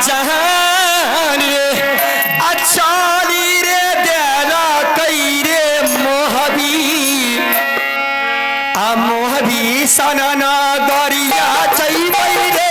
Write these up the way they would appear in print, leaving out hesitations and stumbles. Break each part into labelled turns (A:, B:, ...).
A: जहान रे अचाली रे देला कई रे मोहबी आ मोहबी सनना गरिया चैबै रे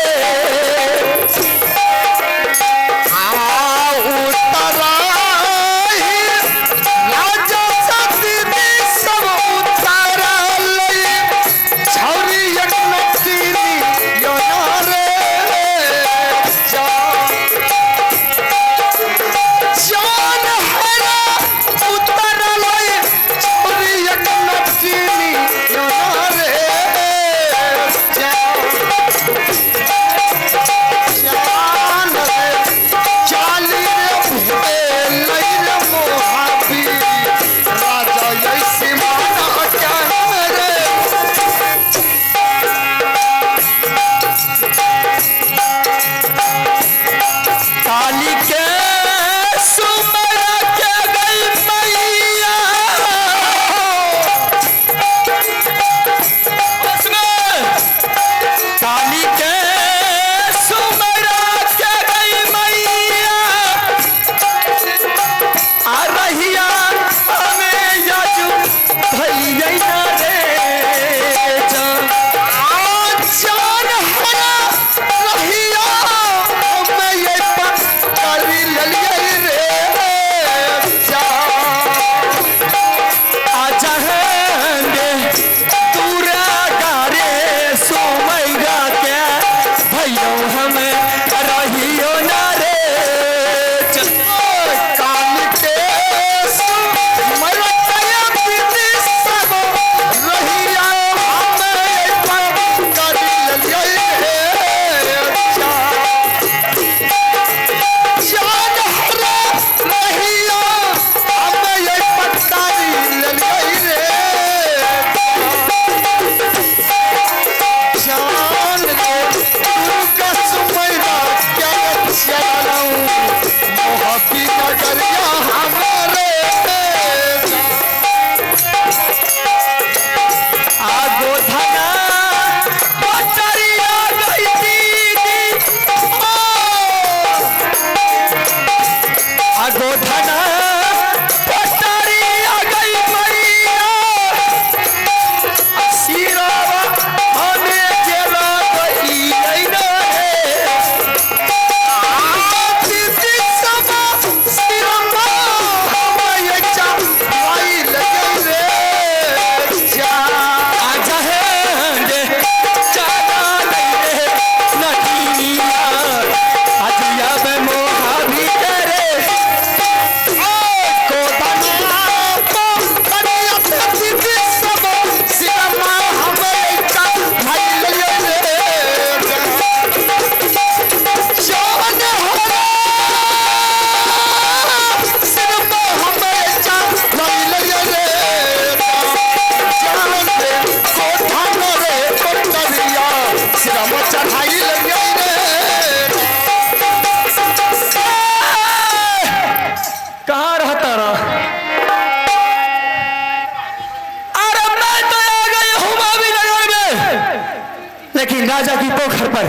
A: लेकिन राजा की पोखर पर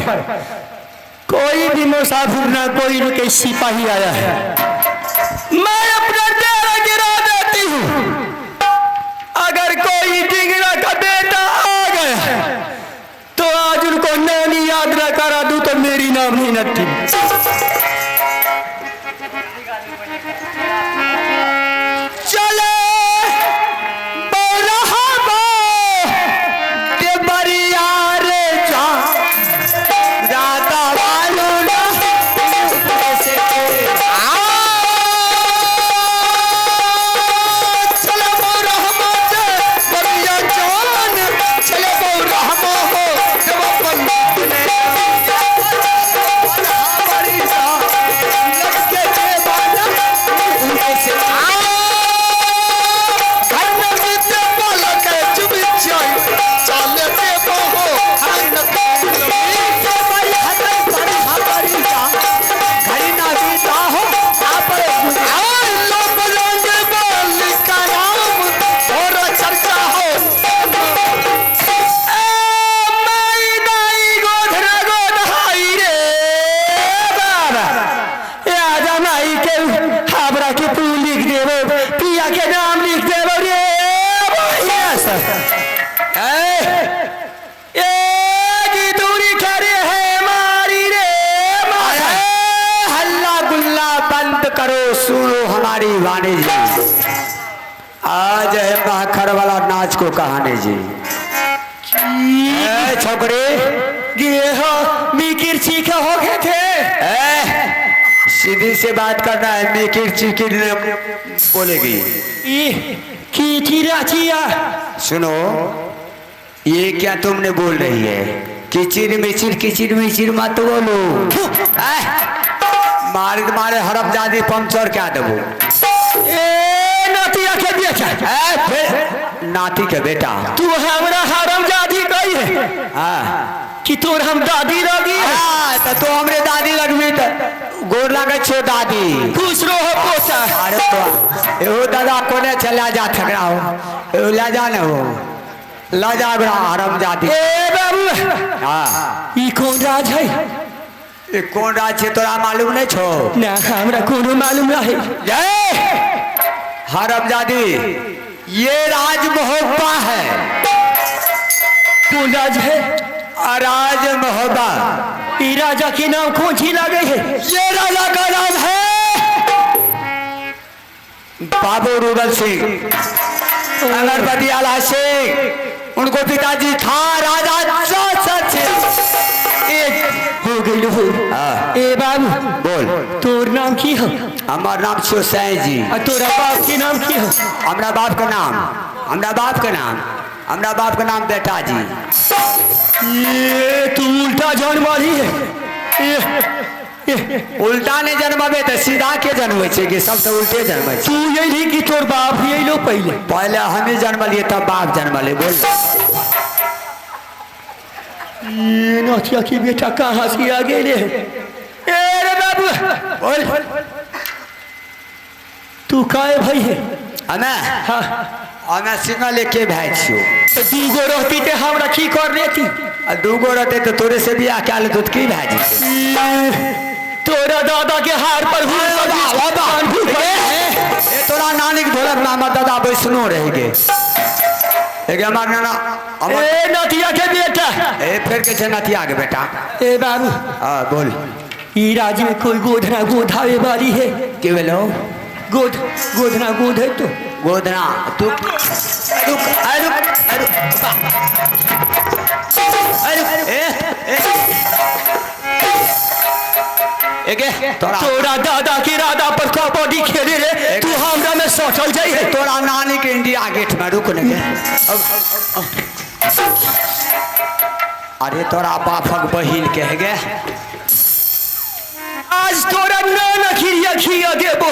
A: कोई भी मुसाफिर ना कोई न कोई सिपाही आया है। मैं अपना डेरा गिरा देती हूँ। अगर कोई डिंगरा का बेटा आ गया तो आज उनको नानी याद न करा दूं तो मेरी नाम ही नट्टी।
B: करो सुनो हमारी वाणी जी। आज है महाखर वाला नाच को कहानी जी। छोकरे
A: ये हो मिकिर चीखे हो गए थे।
B: सीधी से बात करना है, मिकिर चिकिर बोलेगी।
A: की चिया
B: सुनो, ये क्या तुमने बोल रही है? किचिर मिचिर मत बोलो। मारे मारे हरमजादी पंचर क्या देवो।
A: नातिया के बेटा,
B: नाती के बेटा
A: तू हमरा हरमजादी कही है कि तोर हम दादी लगी है।
B: तो हमरे दादी लगवी तो गोर लगे छो दादी।
A: खुश रहो पोता।
B: अरे तो एहो दादा कोने चला जा ठगड़ा हो, एहो ले जा न हो, ला जा बड़ा हरमजादी।
A: ए बाबू
B: हाँ,
A: ई कौन राज है?
B: ये कौन राज छे तोरा मालूम नहीं छो?
A: ना हमरा कोनो मालूम नहीं।
B: जय हरमजादी, ये राज मोहब्बा है।
A: कौन राज है?
B: राज मोहब्बा।
A: ई राजा के नाम कौन सी लगे है?
B: ये राजा का नाम है बाबू रूबल सिंह, अगरबत्ती आला सिंह। उनको पिताजी था राजा सच।
A: हो गई हो। ए बाबू
B: बोल,
A: तोर नाम की हो?
B: हमार नाम छो सैं जी।
A: और तोरा बाप के नाम की हो?
B: हमरा बाप का नाम, हमरा बाप का नाम बेटा जी।
A: ये तू उल्टा जन्म वाली है।
B: उल्टा ने जन्मबे तो सीधा के जन्म छे कि सब तो उल्टे जन्म छे।
A: तू यही कि तोर बाप यही लो
B: पहले हमें जन्म लिए तब बाप जन्म ले। बोल,
A: ये नौतिया की बेटा कहाँ से आ गए रे? ए रे बाबू
B: बोल,
A: तू काहे भाई है?
B: हमें सिंगल लेके भाई छियो।
A: दूगो रहती ते हमरा की कर लेती?
B: दूगो रहते तो तोरे से बियाह क्या ले दूध की भाई
A: तोरा दादा के हार पर
B: तोरा नानी के ढोलक में हमार दादा वैष्णो रहेंगे। हमार नाना
A: नतिया के बेटा।
B: फिर के नतिया के बेटा।
A: ए बाबू
B: हाँ बोल,
A: ई राज्य में कोई गोधना गोधावे वाली है?
B: के बोलो?
A: गोधना गोध है तो
B: गोधना तू
A: तोरा दादा के राधा पर कबड्डी खेले रे, तू हमरा में सटल जाई है।
B: तोरा नानी के इंडिया गेट में रुक ने। अरे तोरा बापक बहिन कह गे,
A: आज तोरा नाना क्रिया देबो।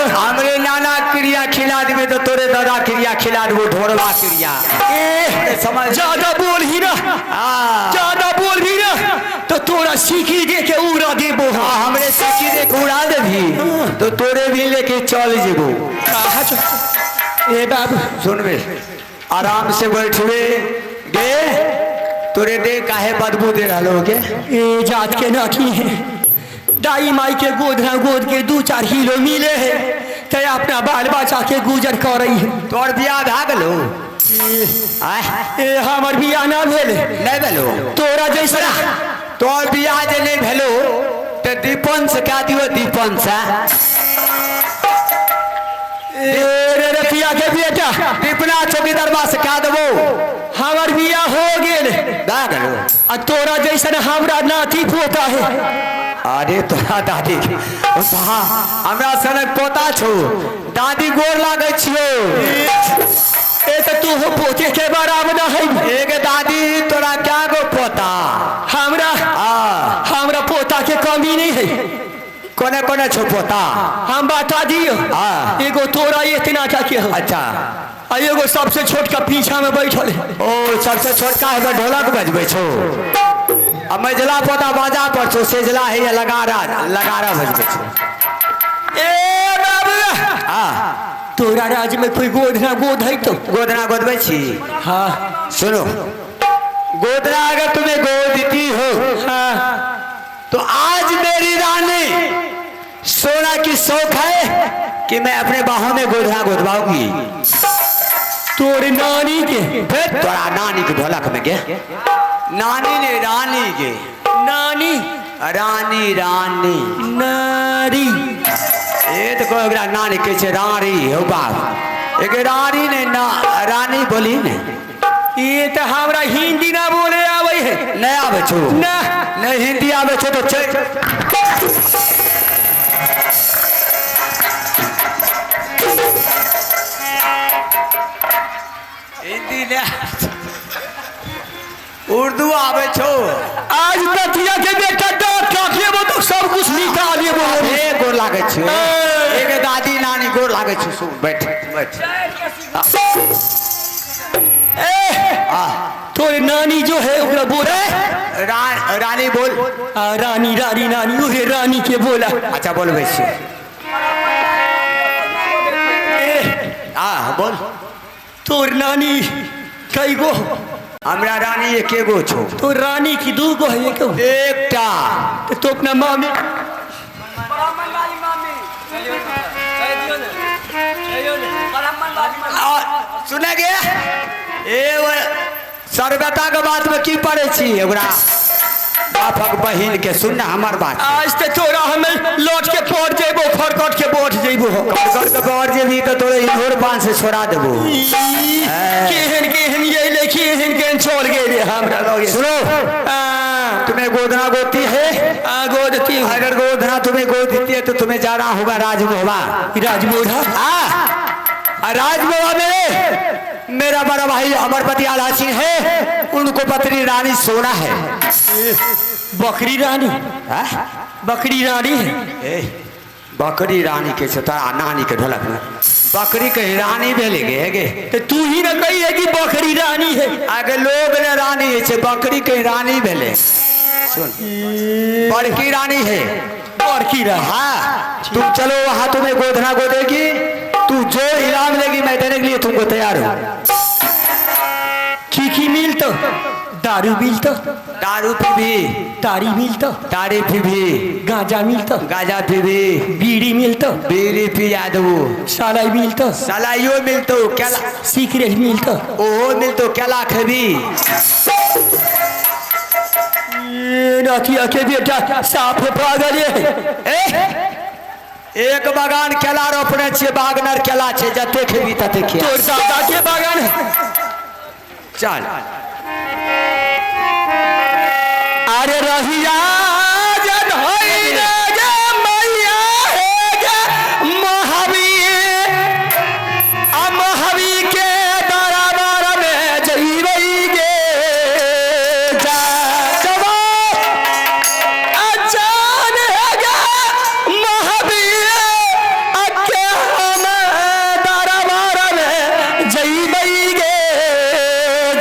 B: हमरे नाना क्रिया खिला देवे तो तोरे दादा क्रिया खिला देबो। ढोरवा क्रिया
A: समझ। ज्यादा बोल ही ना, ज्यादा बोल भी ना तो तोरा सीखी दे के उड़ा देबो।
B: हमरे सीखी दे के उड़ा देबी तो तोरे भी लेके चल जेबो।
A: ए बाबू
B: सुनबे, आराम से बैठबे गे। तोरे दे काहे बदबू दे रहलो के?
A: ए जात के नाठी है, दाई माई के गोधना गोद के 2-4 किलो मिले है ते अपना बाल बच्चा के गुजर कर रही है।
B: तोर बियाह भा गेलो?
A: हमर बियाह ना भेल।
B: नहीं भेलो?
A: तोरा जैसा
B: तोर बियाह जे नहीं भेलो तो दीपन से क्या दियो? दीपन से
A: रतिया के बेटा
B: दीपना चौकीदारवा से क्या देबो?
A: हमर बियाह हो गेल। तोरा जैसा हमरा नाती पोता है।
B: अरे तोरा दादी हमरा सनक पोता छो, दादी गोर लागे छियो।
A: ए तो तू हो पोते के बराबर ना है।
B: एक दादी तोरा क्या गो पोता?
A: हमरा पोता के कमी नहीं है।
B: कोने कोने छो पोता?
A: हम बता दियो। एगो तोरा इतना क्या के हो?
B: अच्छा,
A: एगो सबसे छोटका पीछा में बैठल है।
B: ओ सबसे छोटका है ढोलक बजबे छो। अब मजला पोता बाजा पर छो, सेजला है लगारा बजबे छो।
A: ए बाबू तोरा राज में कोई गोधना गोद है तो?
B: गोदना गोदबे छी।
A: हाँ
B: सुनो, गोदना अगर तुम्हें गोदती हो तो आज मेरी रानी सोना की शौक है कि मैं अपने बाहों में गोधना गोदवाऊंगी।
A: तोरे नानी के?
B: फिर तोरा नानी के ढोलक में के? नानी ने रानी के?
A: नानी
B: रानी
A: नारी
B: ये तो कोई ओकरा नानी कहे छे रानी हो बाप एक रानी ने ना रानी बोली ने
A: ये तो हमरा हिंदी ना बोले आवे है
B: नहीं आवे छो
A: ना
B: नहीं हिंदी आवे छो तो चल हिंदी ने उर्दू आवे छो
A: आज बतिया के बेटा डांट काटिए वो तो सब कुछ निकालिए वो
B: ए गोर लागे छे एक दादी नानी गोर लागे छे सो बैठ बैठ
A: तोरे नानी जो है ओकरा बोल
B: रानी बोल
A: रानी रानी नानी उहे रानी के बोला
B: अच्छा बोल वैसे बोल
A: तोर नानी कई गो
B: हमरा रानी एके गो छो
A: तो रानी की दू गो है एक
B: एकटा
A: तो अपना मामी
B: सुने गे ए वो सर्वता के बात में की पड़े छी ओकरा बापक बहिन के सुन हमार बात
A: आज ते तोरा हमें लौट के पड़ जेबो फरकट के बैठ जेबो
B: कर के पड़ जेबी तो तोरे इधर बांध से छोड़ा देबो
A: केहन केहन ये लेखी केहन केहन छोड़ गए रे हमरा लगे
B: सुनो तुम्हें गोदना गोती है
A: गोदती
B: अगर गोदना तुम्हें गोद देती है तो तुम्हें जाना होगा राजमोहवा
A: राजमोढ़ा
B: राजमोहवा में मेरा बड़ा भाई अमरपति आला सिंह है उनको पत्नी रानी सोना है
A: बकरी रानी बकरी रानी है
B: बकरी रानी के तारा नानी के ढलक में बकरी के रानी भेले गे
A: तो तू ही ना कही है कि बकरी रानी है
B: आगे लोग ने रानी है बकरी के रानी भेले सुन बड़की रानी है
A: बड़की रानी
B: हाँ तुम चलो वहां तुम्हें गोदना गोदेगी तू जो इनाम लेगी मैं देने के लिए तुमको तैयार हूँ
A: की मिल तो दारू मिल तो
B: दारू पीबी
A: तारी मिल तो
B: तारी पीबी
A: गांजा मिल तो
B: गाजा पीबी
A: बीड़ी मिल तो
B: बीड़ी पिया दो
A: सालाई मिल तो
B: सलाइयो मिलतो केला
A: सिगरेट मिल तो
B: ओहो मिलतो केला खेबी
A: नथिया के बेटा साफ पागल है
B: एक बागान केला रोपने छे बागनर केला छे जते खेबी तते खिया
A: तोर दादा के बागान है
B: चल
A: अरे रहिया जन होई रे गे मैया हे गे महावीर आ महावीर के दरबार में जइबई गे जा जवान अचान हे गे महावीर आ के हम दरबार में जइबई गे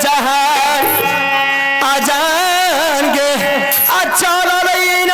A: जहान आजान गे अच्छा लई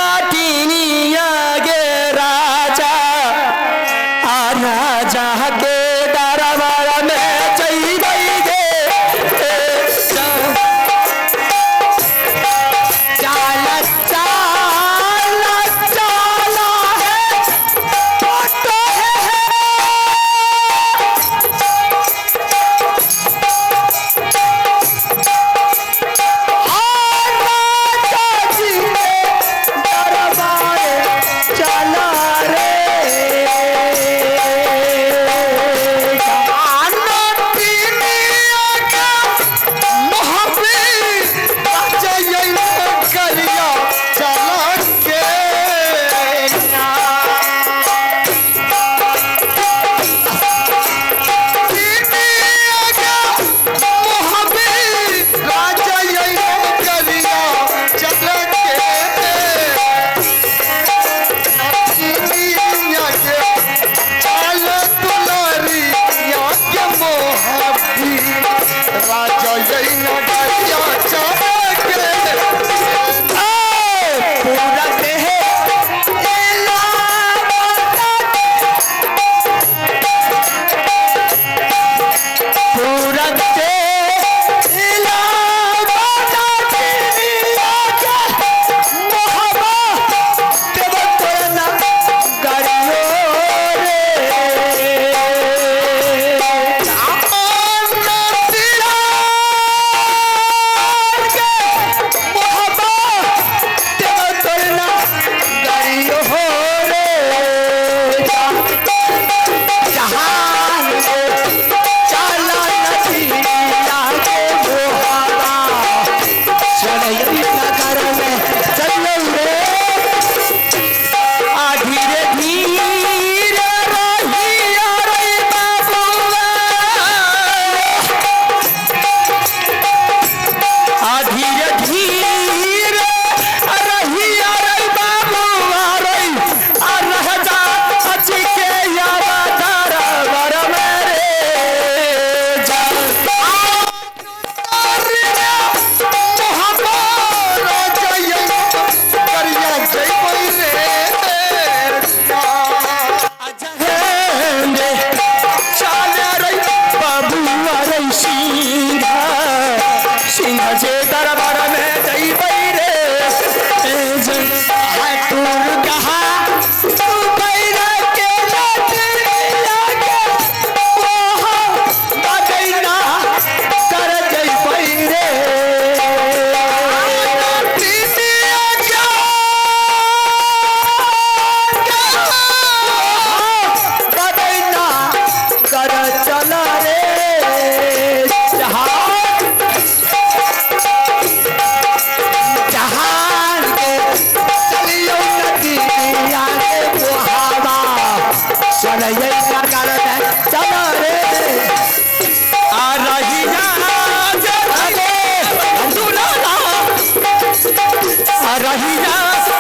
A: रहिया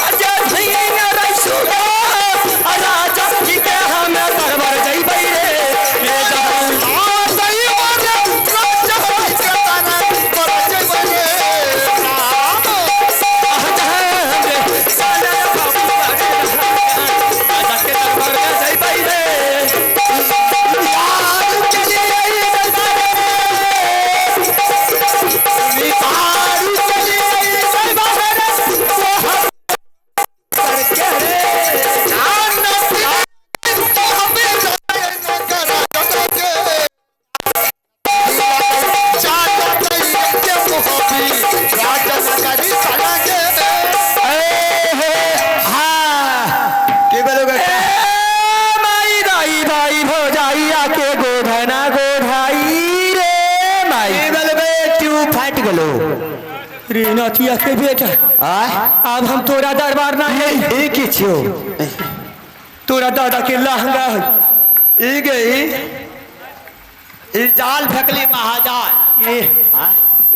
A: अजय भैया रसुगा राजा जी के हम दरबार जइबै रे ले जाऊ रे नथिया के बेटा अब हम तोरा दरबार ना है
B: की छियो
A: तोरा दादा के लहंगा है
B: ई गई ई जाल फेंकली महाजाल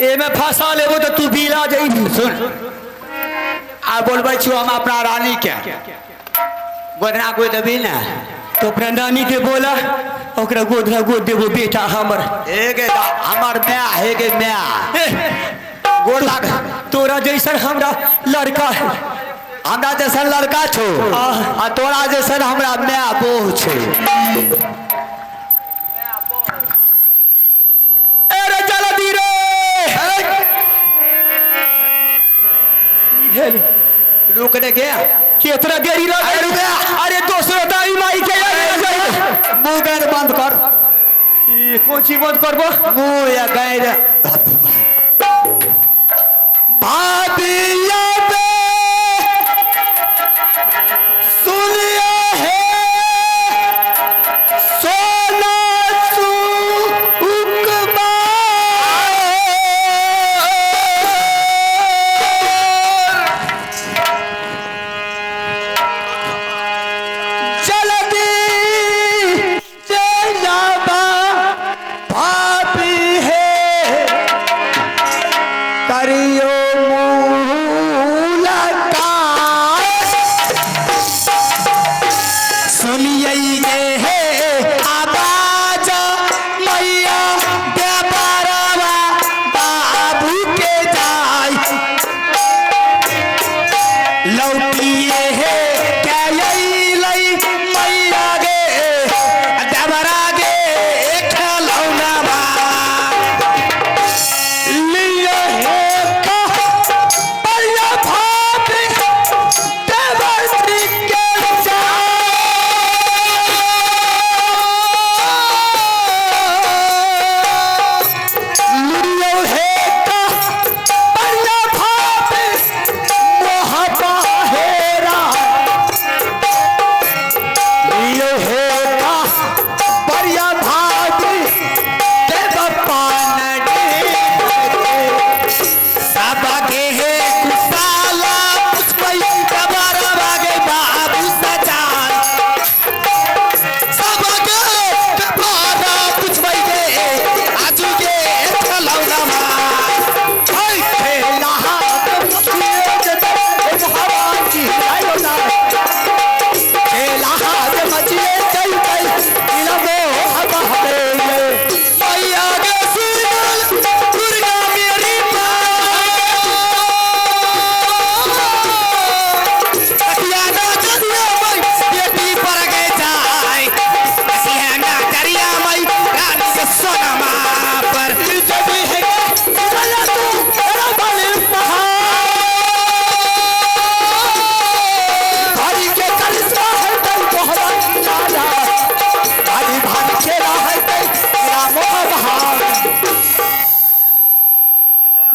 A: ए में फंसा लेबो तो तू बिला जइबी
B: सुन आ बोलबै छियो हम अपना रानी के गोदना कोई देबी ना
A: तो अपना नानी के बोला ओकरा गोदना गोद देबो बेटा हमर
B: एगे हमर मैं हेगे मैं गोड़ लाग
A: तोरा जैसन हमरा लड़का है
B: हमरा जैसन लड़का छो आ तोरा जैसन हमरा मैं बोह छे
A: अरे जल्दी रे
B: रुक रे गया
A: कितना देरी लग अरे दोस्तों दाई माई के
B: मुंह गैर बंद कर
A: ये कौन चीज बंद करबो
B: मुंह या गैर भाभिया बे सुनिया है सोना उकबा जल्दी जनाबा भाभी है करियो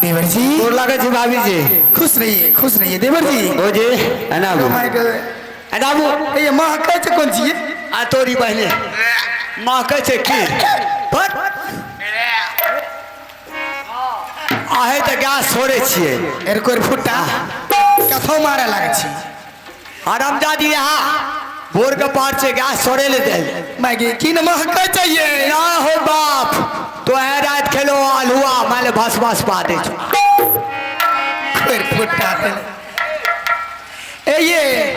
A: देवर जी
B: गोर लागे जी भाभी जी
A: खुश रहिए देवर जी
B: ओ जी अनाबू अनाबू
A: ये माँ कैसे कौन सी है
B: आ तोरी पहले माँ कैसे की पर आहे तो गैस छोड़े छिए
A: एर कोर फुट्टा कथो मारे लागे छी
B: हरामजादी यहाँ भोर के पार से गैस छोड़े ले दे
A: मैगी की न महका चाहिए
B: ना हो बाप तो है रात खेलो आलुआ मैंने भस भस पा दे
A: कोर फुट्टा ए ये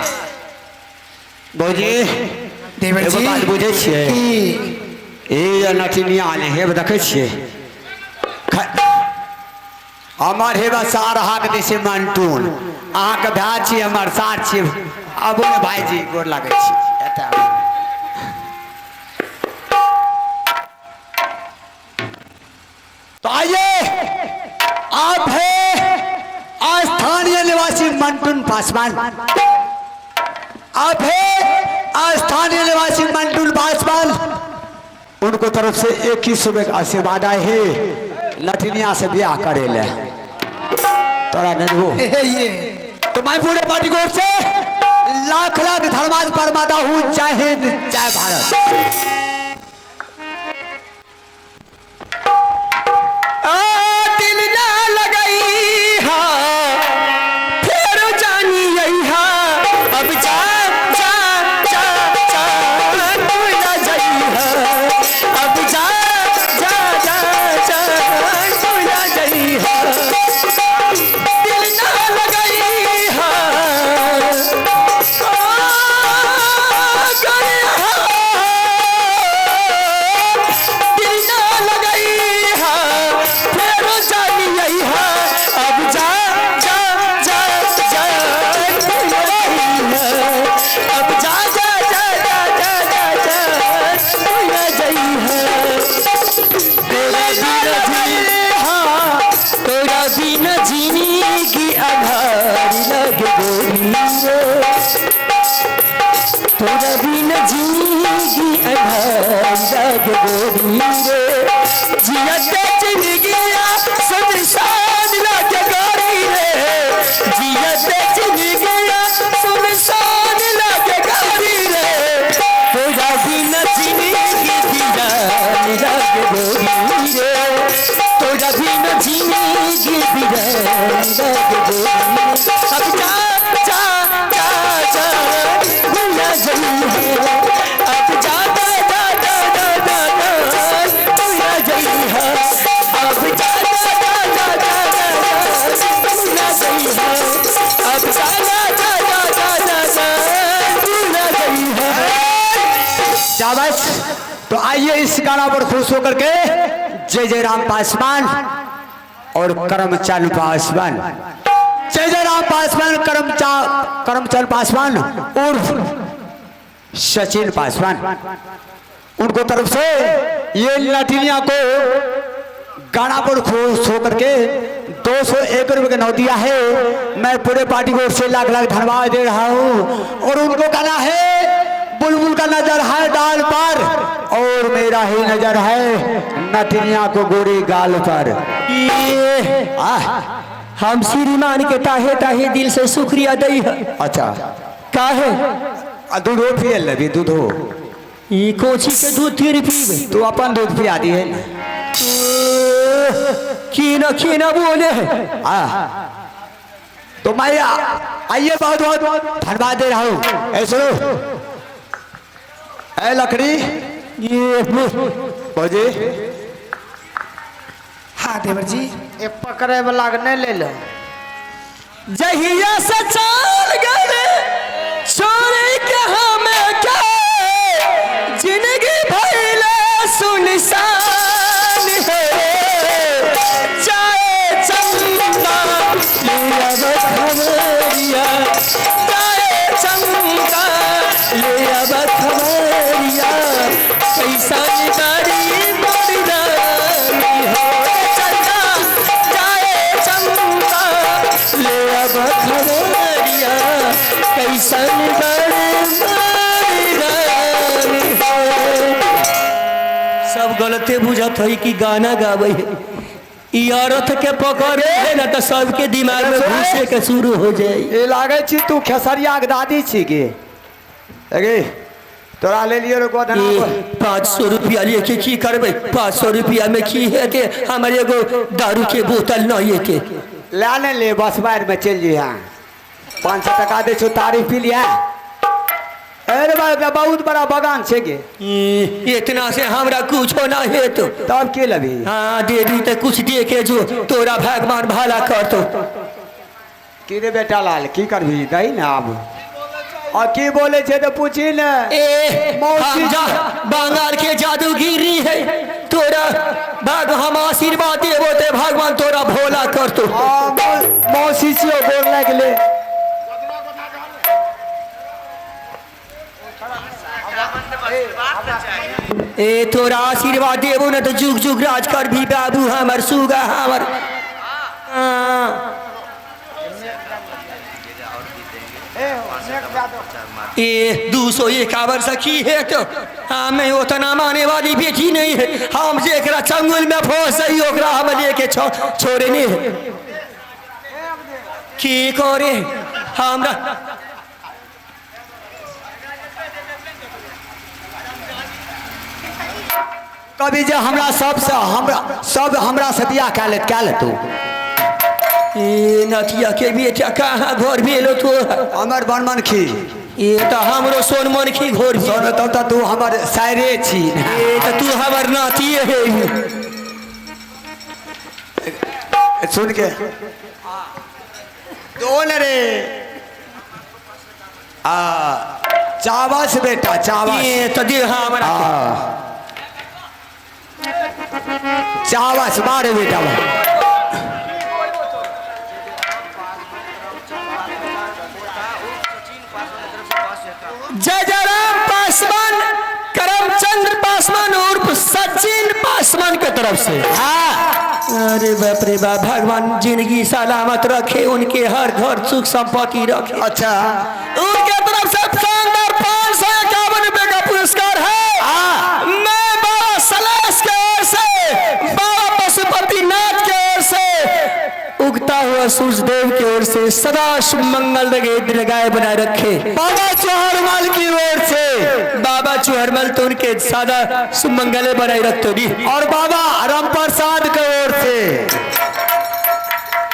B: भौजी
A: देवर
B: एगो
A: जी
B: बात बुझे छियै
A: की
B: ए नटिनिया ने हेब देखे छियै हमर हेबा सार हाक दै छै मंटून अहाँके भाय छी हमर सार छी आबू ने भाईजी गोर लागै छी एतऽ आबू। तो आइए आप है स्थानीय निवासी मंटून पासवान। आप है स्थानीय निवासी मंटून पासवान। उनको तरफ से एक ही सुबह का आशीर्वाद आए है लठनिया से ब्याह करे ले तोरा नजबो
A: ये
B: तो मैं पूरे पार्टी को से लाख लाख धर्माद परमाता हूँ जय हिंद जय भारत।
A: दिल ना लगई हा फिर जानी यही हा अब जा जा जा जा तू ना जाई हा अब जा जा जा जा तू ना जाई हा दिल ना लगई हा दिल ना लगई हा फिर जानी यही हा अब जा जा जा जा तू ना जाई हा अब जा जा जा जा जा जा जा तू ना जाई हा तेरा बिना जीने की आधार लगे गोरी रे तेरा बिना जीने की आधार लगे गोरी रे जिया जिंदगिया सुनसान लगे गोरी रे जिया जिंदगिया सुनसान लगे गोरी रे तेरा बिना जीने की दीदार लगे गोरी रे तेरा बिना जीने की दीदार लगे गोरी रे अब जा जा जा जा भूला जाई है अब जा जा जा जा जा जा भूला जाई है अब जा जा जा जा जा भूला जाई है अब जा जा जा जा जा जा भूला जाई है।
B: शाबाश। तो आइए इस गाना पर खुश होकर के जय जय राम पासवान और करमचंद पासवान जय जय राम पासवान करमचंद पासवान उर्फ सचिन पासवान उनको तरफ से ये लटिनिया को गाना पर खुश होकर के 201 रुपए का नोट दिया है। मैं पूरे पार्टी को से लाख लाख धन्यवाद दे रहा हूँ और उनको गाना है बुलबुल का नजर है डाल पर और मेरा ही नजर है नटिनिया को गोरी गाल पर।
A: हम श्रीमान के ताहे ताहे दिल से शुक्रिया दई है।
B: अच्छा
A: काहे
B: दूध हो पिए लगी दूध हो
A: ई कोची के दूध फिर पीबे
B: तू अपन दूध पिया दिए
A: की ना बोले
B: तो मैं आइए बहुत बहुत धन्यवाद दे रहा हूँ। ऐसे ऐ लकड़ी
A: ये
B: भौजी
A: हाँ देवर जी
C: ये पकड़े वाला के नहीं ले लो।
A: जहिया से चाल गए छोड़े के हमें क्या जिंदगी भइले सुनसान है चाहे चंदा ले अब खबरिया चाहे चंदा ले अब खबरिया कैसा निदारी मर्दानी हो चंदा चाहे चंदा ले अब खबरिया कैसा निदारी मर्दानी हो। सब गलते बुझत है कि गाना गावे है ई औरत के पकड़े है ना तो सबके दिमाग में घुसे के शुरू हो जाए।
B: ये लागे छी तू खेसरिया के दादी छी के अगे तोरा ले लियो रो गोधना
A: 500 रुपया लेके की करबे 500 रुपया में की है के हमारे एगो दारू के बोतल नहीं है के
B: लाने ले बस बाहर में चल जी। हाँ 500 टका दे छो तारीफ पी लिया। अरे बाबा बहुत बड़ा बगान छे गे
A: इतना से हमरा कुछ ना है तो
B: तब के लबी
A: हाँ दे दी तो कुछ दे के जो तोरा भगवान भला कर तो
B: की रे बेटा लाल की करबी दही ना अब और की बोले छे तो पूछी न
A: ए
B: मौसी
A: हम जा बंगाल के जादूगिरी है तोरा भाग हम आशीर्वाद देबो ते भगवान तोरा भोला कर तो
B: मौसी से बोलने के लिए
A: ए तोरा आशीर्वाद देबो न तो जुग जुग राज कर भी बाबू हमर सुगा हमर ये 251 सखी है तो हमें उतना माने वाली बेटी नहीं है हम जेकरा चंगुल में फंसई ओकरा हम लेके छोड़े नहीं है की करे हमरा
B: कभी जे हमरा सब हमरा सतिया क्या ले तू
A: ए नथिया के बेटा कहाँ घर भेलो तो
B: हमर बनमन खी
A: ये तो हमरो सोनमन की घोर भी
B: सोन तब तू हमर शायरे छी
A: ये तो तू हमर नाती है
B: सुन के दोन रे चावस बेटा चावस
A: ये तो दे हमरा
B: चावस मारे बेटा
A: जय जयराम पासवान करमचंद्र पासवान उर्फ सचिन पासवान के तरफ से अरे बाप रे बाप भगवान जिंदगी सलामत रखे उनके हर घर सुख संपत्ति रखे
B: अच्छा
A: उनके तरफ से शानदार 551 रुपए का पुरस्कार है मैं बाबा सलेश के ओर से बाबा पशुपतिनाथ के ओर से उगता हुआ सूरज देव की ओर से सदा शुभ मंगल दीर्घायु बनाए रखे
B: बाबा चौहरमल की ओर से
A: बाबा चौहरमल तो उनके सदा शुभ मंगल बनाए रखते भी
B: और बाबा राम प्रसाद की ओर से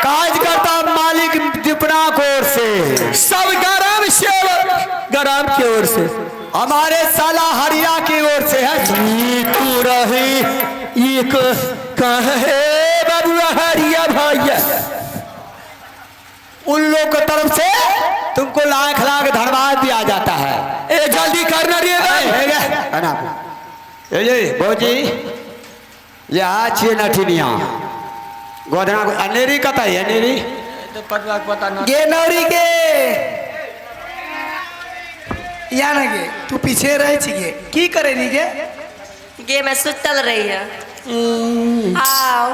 B: कार्यकर्ता मालिक दीपना की ओर से
A: सब गरम सेवक गरम की ओर से
B: हमारे साला हरिया की ओर से है
A: ये तू रहे ये कहाँ है बाबू हरिया भैया
B: उन लोग की तरफ से तुमको लाख लाख धन्यवाद दिया जाता है
A: ए जल्दी करना रे
B: भौजी ये छिए नठिनिया गोधना अनेरी कता है अनेरी
C: गे नौरी के या ना गे तू पीछे रह छी गे की करे नी गे
D: गे मैं सुतल रही है आओ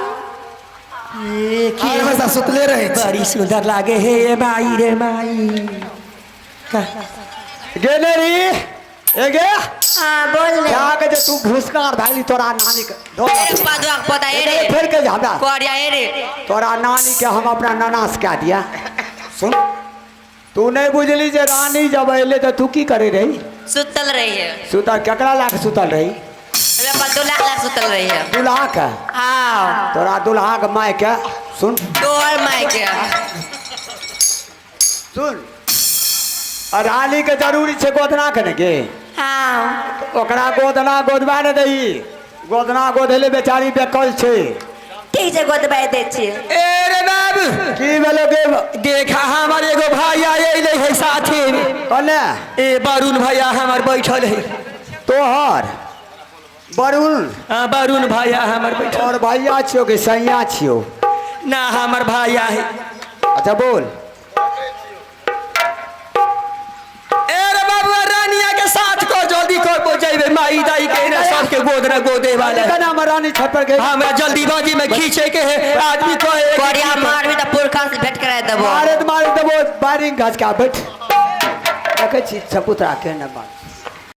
C: की बस सुतले रहे छी
A: बड़ी सुंदर लागे है ये माई रे माई
B: गे नेरी ए गे
D: हाँ बोल ले
B: क्या के जे तू घुसकार भाई तोरा नानी के
D: एक बात पता है रे
B: फिर के हमरा
D: कोरिया है रे
B: तोरा नानी के हम अपना नानास क्या दिया सुन तू नहीं बुझली जे रानी जब अले तो तू की करे रही
D: सुतल रही है
B: सुतल केकरा लाख सुतल रही
D: मेरे पास 2 लाख सुतल रही है
B: दुल्हा के
D: हाँ
B: तोरा दुल्हा के माय के सुन
D: तोहर माई के
B: सुन और रानी के जरूरी छे गोदना करे के
D: हाँ
B: ओकरा गोदना गोदबा न दही गोदना गोदले बेचारी बेकल छे
D: ठीक है गोदबा दे छिए
A: ए रे बाबू
B: की भेलो गे
A: देखा हमार एगो भाई आए है साथी
B: कने
A: ए वरुण भैया हमार बैठल है
B: तोहर वरुण
A: वरुण भैया हमार बैठल
B: और भैया छियो के सैया छियो
A: ना हमार भैया है
B: अच्छा बोल
A: ए रे बाबू रानिया के साथ को जल्दी कर पहुंचाइबे माई दाई के ना सबके गोदना गोदे वाला है
B: कना रानी छत पर गई
A: हमरा जल्दीबाजी में खींचे के है आदमी को
D: कोरिया मार भी तो पुरखा से भेंट कराए देबो
B: मारे तो बारिंग घास का बैठ रखे छी सपुतरा के न बात